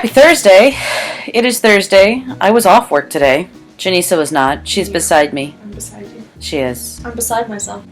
Happy Thursday. It is Thursday. I was off work today. Janisa was not. She's beside me. I'm beside you. She is. I'm beside myself.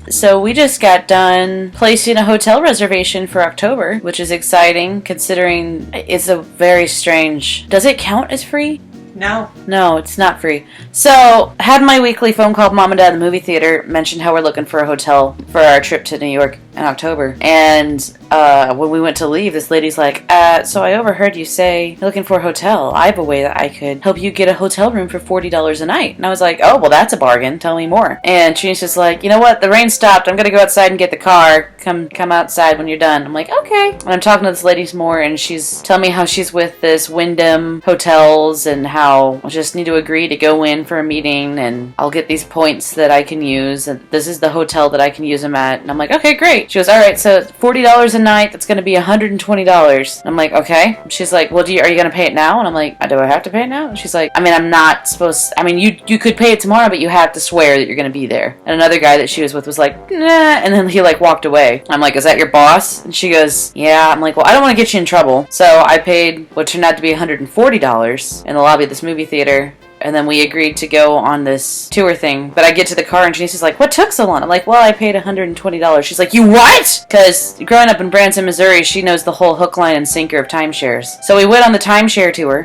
So we just got done placing a hotel reservation for October, which is exciting considering it's a very strange... Does it count as free? No. No, it's not free. So, had my weekly phone call with Mom and Dad in the movie theater, mentioned how we're looking for a hotel for our trip to New York in October. And when we went to leave, this lady's like, so I overheard you say you're looking for a hotel. I have a way that I could help you get a hotel room for $40 a night. And I was like, oh, well, that's a bargain. Tell me more. And she's just like, you know what? The rain stopped. I'm going to go outside and get the car. Come outside when you're done. I'm like, okay. And I'm talking to this lady some more, and she's telling me how she's with this Wyndham hotels and how I just need to agree to go in for a meeting and I'll get these points that I can use, and this is the hotel that I can use them at. And I'm like, okay, great. She goes, all right, so $40 a night, that's going to be $120. I'm like, okay. She's like, well, are you going to pay it now? And I'm like, do I have to pay it now? And she's like, I mean, I'm not supposed to, I mean, you could pay it tomorrow, but you have to swear that you're going to be there. And another guy that she was with was like, nah, and then he like walked away. I'm like, is that your boss? And she goes, yeah. I'm like, well, I don't want to get you in trouble. So I paid what turned out to be $140 in the lobby of this movie theater. And then we agreed to go on this tour thing. But I get to the car and Janice's like, what took so long? I'm like, well, I paid $120. She's like, you what? Because growing up in Branson, Missouri, she knows the whole hook, line, and sinker of timeshares. So we went on the timeshare tour.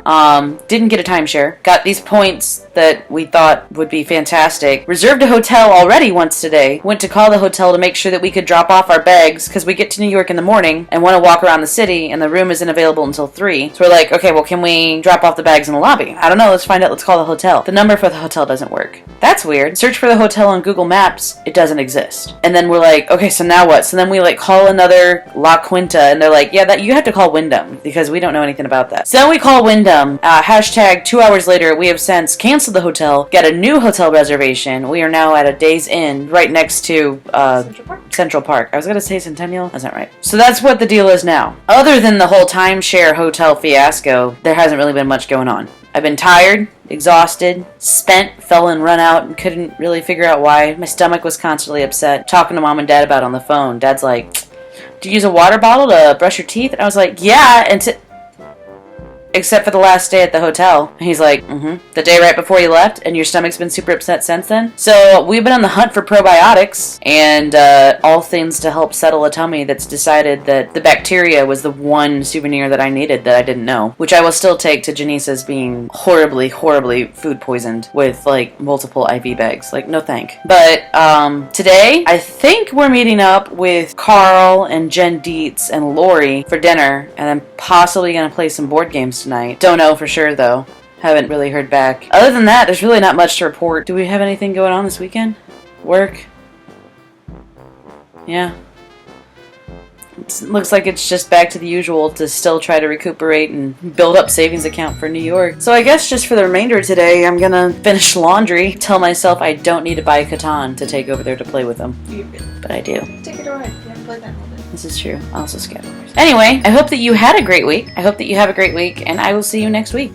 Didn't get a timeshare. Got these points that we thought would be fantastic. Reserved a hotel already once today. Went to call the hotel to make sure that we could drop off our bags because we get to New York in the morning and want to walk around the city and the room isn't available until 3. So we're like, okay, well, can we drop off the bags in the lobby? I don't know. Let's find out. Let's call the hotel. The number for the hotel doesn't work. That's weird. Search for the hotel on Google Maps. It doesn't exist. And then we're like, okay, so now what? So then we like call another La Quinta and they're like, yeah, that you have to call Wyndham because we don't know anything about that. So then we call Wyndham. Hashtag 2 hours later, we have since canceled the hotel, got a new hotel reservation. We are now at a Days Inn right next to Central Park. I was going to say Centennial. That's not right. So that's what the deal is now. Other than the whole timeshare hotel fiasco, there hasn't really been much going on. I've been tired, exhausted, spent, fell and run out, and couldn't really figure out why. My stomach was constantly upset. Talking to Mom and Dad about it on the phone. Dad's like, do you use a water bottle to brush your teeth? And I was like, yeah, except for the last day at the hotel. And he's like, the day right before you left, and your stomach's been super upset since then? So we've been on the hunt for probiotics and all things to help settle a tummy that's decided that the bacteria was the one souvenir that I needed that I didn't know, which I will still take to Janice's being horribly, horribly food poisoned with like multiple IV bags. Like, no thank. But today, I think we're meeting up with Carl and Jen Dietz and Lori for dinner, and I'm possibly going to play some board games tonight. Don't know for sure though. Haven't really heard back. Other than that, there's really not much to report. Do we have anything going on this weekend? Work? Yeah. It looks like it's just back to the usual to still try to recuperate and build up savings account for New York. So I guess just for the remainder of today, I'm gonna finish laundry, tell myself I don't need to buy Catan to take over there to play with them. But I do. Take it away. You haven't played that all day. This is true. I also scattered. Anyway, I hope that you had a great week. I hope that you have a great week, and I will see you next week.